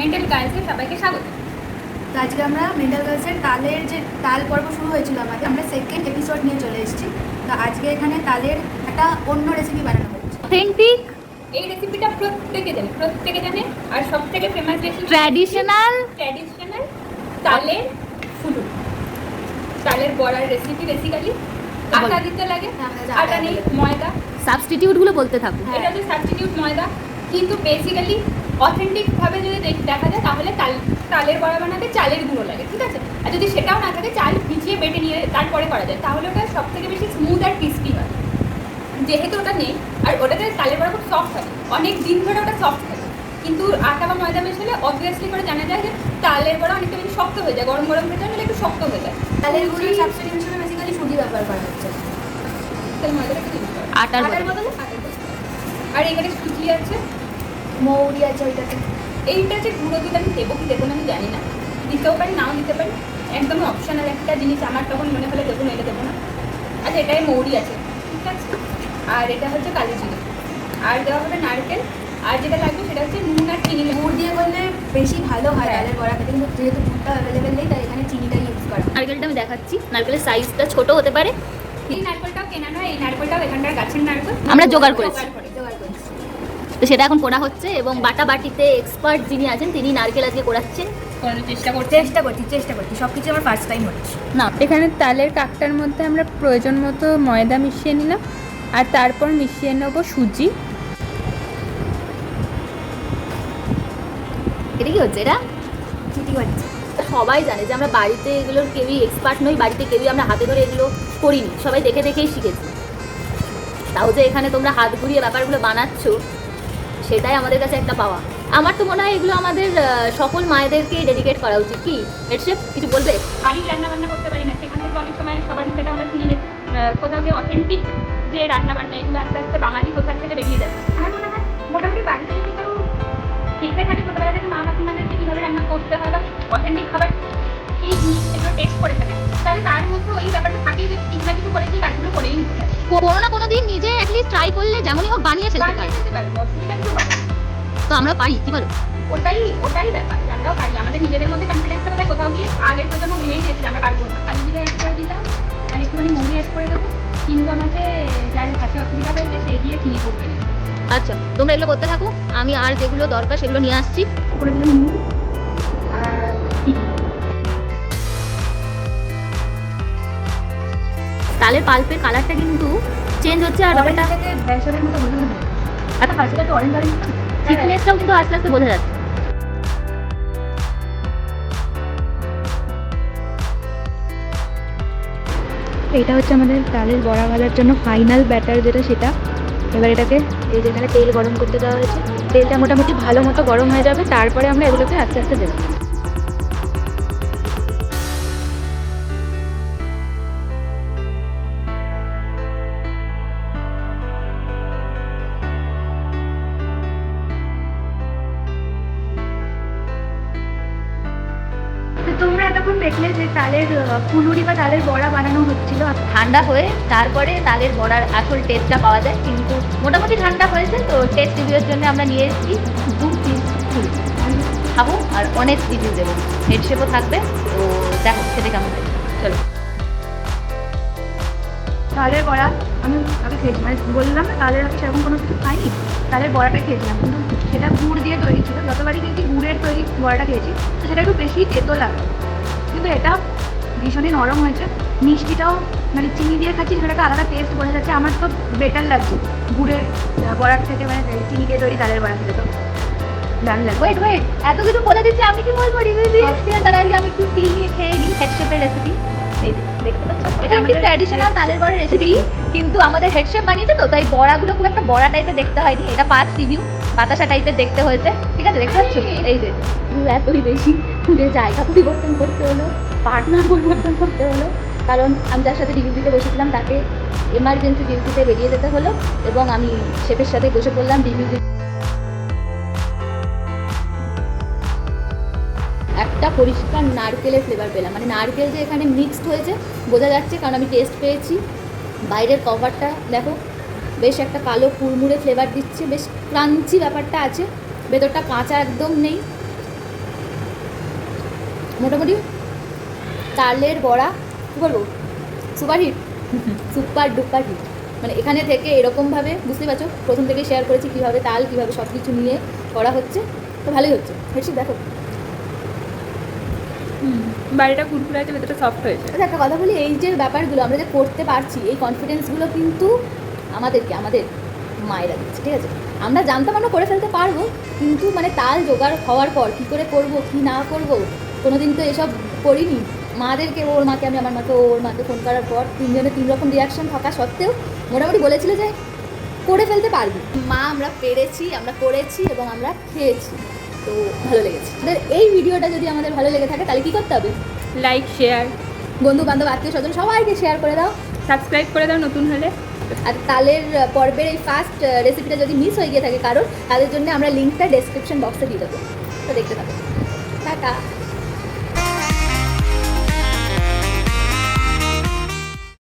Mental গার্লসে সবাইকে স্বাগত। তো আজকে আমরা মেন্টাল গার্লসের তালের যে তাল পর্ব শুরু হয়েছিল আমাদের, আমরা সেকেন্ড এপিসোড নিয়ে চলে এসেছি। তো আজকে এখানে তালের একটা অন্য রেসিপি বানানো হচ্ছে, অথেন্টিক এই রেসিপিটা প্রত্যেকে জানে আর সব থেকে ফেমাস রেসিপি ট্র্যাডিশনাল তালের ফুলু, তালের বড়ার রেসিপি। বেসিক্যালি আটা দিতে লাগে, আটা নেই, ময়দা, সাবস্টিটিউটগুলো বলতে থাকুন। এটা হচ্ছে সাবস্টিটিউট ময়দা। কিন্তু বেসিক্যালি অথেন্টিকভাবে যদি দেখা যায় তাহলে তালের বড়া বানাতে চালের গুঁড়ো লাগে, ঠিক আছে? আর যদি সেটাও না থাকে, চাল ভিজিয়ে বেটে নিয়ে তারপরে করা যায়, তাহলে ওটা সব থেকে বেশি স্মুথ আর ক্রিস্পি হয়। যেহেতু ওটা নেই আর ওটাতে তালের বড়া খুব সফট হয়, অনেক দিন ধরে ওটা সফট থাকে। কিন্তু আটা বা ময়দা মেশালে অবভিয়াসলি করে জানা যায় যে তালের বড়া অনেকটা বেশি শক্ত হয়ে যায়, গরম গরম হয়ে যায়, একটু শক্ত হয়ে যায়। তালের গুঁড়োর সাবস্টিটিউট হিসেবে বেসিক্যালি সুজি ব্যবহার করা হচ্ছে, তাহলে ময়দাটা একটু দিতে হবে। আটার আটার বদলে বদলে। আর এখানে সুজি আছে, মৌরি আছে ওইটাতে। এইটা যে গুঁড়ো দুধ আমি দেবো কি দেবো না আমি জানি না, দিতেও পারি নাও দিতে পারি, একদম অপশনাল একটা জিনিস। আমার তখন মনে হলে দেবো, নইলে দেবো না। আচ্ছা, এটাই মৌরি আছে, ঠিক আছে। আর এটা হচ্ছে কালি জিরে, আর দেওয়া হবে নারকেল। আর যেটা লাগবে সেটা হচ্ছে নুন আর চিনি। গুড় দিয়ে করলে বেশি ভালো হয় তালের বড়া খেতে, কিন্তু যেহেতু গুড়টা অ্যাভেলেবেল নেই তাই এখানে চিনিটা ইউজ করা। নারকেলটা আমি দেখাচ্ছি, নারকেলের সাইজটা ছোট হতে পারে। এই নারকেলটাও কেনা নয়, এই নারকেলটাও এখানকার গাছের নারকেল, আমরা জোগাড় করেছি। জোগাড় করেছি। তো সেটা এখন পোড়া হচ্ছে এবং বাটা বাটিতে এক্সপার্ট যিনি আছেন তিনি নারকেল আজকে কোড়াচ্ছেন। করার চেষ্টা করছি সব কিছু আমার ফার্স্ট টাইম হচ্ছে। না, এখানে তালের কাকটার মধ্যে আমরা প্রয়োজন মতো ময়দা মিশিয়ে নিলাম আর তারপর মিশিয়ে নেবো সুজি। এটা কি হচ্ছে? এটা চিটি হচ্ছে। সবাই জানে যে আমরা বাড়িতে এগুলোর কেউই এক্সপার্ট নই, বাড়িতে কেউই আমরা হাতে ধরে এগুলো করিনি, সবাই দেখে দেখেই শিখেছি। তাও যে এখানে তোমরা হাত ঘুরিয়ে ব্যাপারগুলো বানাচ্ছ সেটাই আমাদের কাছে একটা পাওয়া। আমার তো মনে হয় এগুলো আমাদের সকল মায়েদেরকে ডেডিকেট করা উচিত। কি হেডশেফ কিছু বলবে? বাড়ির রান্না বান্না করতে পারি না, সেখান থেকে অনেক সময় সবার সেটা আমরা কিনে কোথাও গিয়ে অথেন্টিক যে রান্না বান্না এগুলো আস্তে আস্তে বাঙালি কোথাও থেকে বেরিয়ে যাচ্ছে। আমার মনে হয় মোটামুটি বাড়িতে যদি কেউ শিখতে থাকে ছোটবেলা থেকে মা কাকিমাদেরকে কীভাবে রান্না করতে হয় বা অথেন্টিক খাবার এই জিনিসগুলো টেস্ট করে থাকে, তাহলে তার মধ্যে ওই ব্যাপারটা থাকেই যে কিছু না কিছু করেছি, কাজগুলো করেই নিতে থাকে। কোনো না কোনো দিন নিজে অ্যাটলিস্ট ট্রাই করলে যেমনই হোক বানিয়ে ফেলতে পারে। অসুবিধা কিছু হয় না। তো আমরা পারি, কি বলো? ওটাই ব্যাপার, আমরাও পারি। আমাদের নিজেদের মধ্যে কনফিডেন্সটা কোথায় কোথাও গিয়ে আগের প্রজন্ম ভেবেই দিয়েছে আমরা পারবো না। কালি জিরে অ্যাড করে দিতাম আর একটুখানি মুড়ি অ্যাড করে দেবো, কিন্তু আমাকে যার কাছে অসুবিধা হয়েছে সে গিয়ে চিনি করবে। আচ্ছা, তোমরা এগুলো করতে থাকো, আমি আর যেগুলো দরকার সেগুলো নিয়ে আসছি। করে দিলাম নুন আর তালের পাল্পের কালারটা কিন্তু চেঞ্জ হচ্ছে আর ব্যাপারটা থেকে বেসনের মতো বোঝা যাবে। একটা ফার্স্টে একটা অরেঞ্জ অরেঞ্জ থিকনেসটাও কিন্তু আস্তে আস্তে বোঝা যাচ্ছে। এটা হচ্ছে আমাদের তালের বড়া ভাজার জন্য ফাইনাল ব্যাটার যেটা, সেটা এবার এটাকে এই যেখানে তেল গরম করতে দেওয়া হয়েছে, তেলটা মোটামুটি ভালো মতো গরম হয়ে যাবে, তারপরে আমরা এগুলোকে আস্তে আস্তে দেবো। তোমরা এতক্ষণ দেখলে যে তালের ফুলুরি বা তালের বড়া বানানো হচ্ছিল। ঠান্ডা হয়ে তারপরে তালের বড়ার আসল টেস্টটা পাওয়া যায়, কিন্তু মোটামুটি ঠান্ডা হয়েছে। তো টেস্ট রিভিউর জন্য আমরা নিয়ে এসেছি 2 পিস ফুল খাবো আর অনেক রিভিউ দেবো, হেডশেপও থাকবে। তো দেখো খেতে কেমন লাগে, চলো। তালের বড়া আমি আগে খেয়েছি, মানে বললাম না তালের আগে সেরকম কোনো কিছু খাইনি, তালের বড়াটা খেয়েছিলাম, কিন্তু সেটা গুড় দিয়ে তৈরি ছিল। যতবারই খেয়েছি গুড়ের তৈরি বড়াটা খেয়েছি, তো সেটা একটু বেশি তেতো লাগে, কিন্তু এটা ভীষণই নরম হয়েছে। মিষ্টিটাও মানে চিনি দিয়ে খাচ্ছি, সেটা একটা আলাদা টেস্ট বোঝা যাচ্ছে। আমার তো বেটার লাগছে গুড়ের বড়ার থেকে, মানে চিনি দিয়ে তৈরি তালের বড়া খেতে তো দারুণ লাগবে। ওয়েট এত কিছু বলে দিচ্ছি, আমি কি বলবো রিভিউ দিয়ে? তার আগে আমি একটু ফিল নিয়ে খেয়ে নিই হেডশেপের রেসিপি। দেখতে পাচ্ছ, এটা একটি ট্র্যাডিশনাল তালের বড়ার রেসিপি, কিন্তু আমাদের হেডশেপ বানিয়েছে তো তাই বড়াগুলো খুব একটা বড়া টাইপের দেখতে হয়নি। এটা ফার্স্ট রিভিউ, বাতাসা টাইপের দেখতে হয়েছে, ঠিক আছে? দেখতে পাচ্ছ এই যে এতই বেশি যে জায়গা পরিবর্তন করতে হলো, পার্টনার পরিবর্তন করতে হলো, কারণ আমি যার সাথে রিভিউ দিতে বসেছিলাম তাকে এমার্জেন্সি ডিউটিতে বেরিয়ে যেতে হলো এবং আমি শেফের সাথে বসে পড়লাম রিভিউ দিতে। একটা পরিষ্কার নারকেলের ফ্লেভার পেলাম, মানে নারকেল যে এখানে মিক্সড হয়েছে বোঝা যাচ্ছে, কারণ আমি টেস্ট পেয়েছি। বাইরের কভারটা দেখো, বেশ একটা কালো কুড়মুড়ে ফ্লেভার দিচ্ছে, বেশ ক্রাঞ্চি ব্যাপারটা আছে, ভেতরটা কাঁচা একদম নেই। মোটামুটি তালের বড়া কী বলবো super hit, super duper hit. মানে এখানে থেকে এরকমভাবে বুঝতে পারছো, প্রথম থেকে শেয়ার করেছি কীভাবে তাল কীভাবে সব কিছু নিয়ে করা হচ্ছে, তো ভালোই হচ্ছে। হেডশিপ দেখো, বাড়িটা কুরকুরে আছে, ভেতরটা সফট হয়েছে। আচ্ছা একটা কথা বলি, এই যে ব্যাপারগুলো আমরা যে করতে পারছি, এই কনফিডেন্সগুলো কিন্তু আমাদের মায়েরা দিচ্ছে, ঠিক আছে? আমরা জানতাম আমরা করে ফেলতে পারবো, কিন্তু মানে তাল জোগাড় হওয়ার পর কী করে করব কী না করব, কোনো দিন তো এসব করিনি। মাদেরকে, ওর মাকে আমি, আমার মাকে, ওর মাকে ফোন করার পর তিনজনে তিন রকম রিয়াকশন থাকা সত্ত্বেও মোটামুটি বলেছিল যে করে ফেলতে পারবি। মা আমরা পেরেছি, আমরা করেছি এবং আমরা খেয়েছি, তো ভালো লেগেছে। আমাদের এই ভিডিওটা যদি আমাদের ভালো লেগে থাকে তাহলে কী করতে হবে? লাইক, শেয়ার, বন্ধু বান্ধব আত্মীয় স্বজন সবাইকে শেয়ার করে দাও। সাবস্ক্রাইব করে দাও নতুন হলে। আর তালের পর্বের এই ফার্স্ট রেসিপিটা যদি মিস হয়ে গিয়ে থাকে কারণ, তাদের জন্য আমরা লিঙ্কটা ডেসক্রিপশন বক্সে দিয়ে দেবো, তো দেখতে থাকো। টাটা।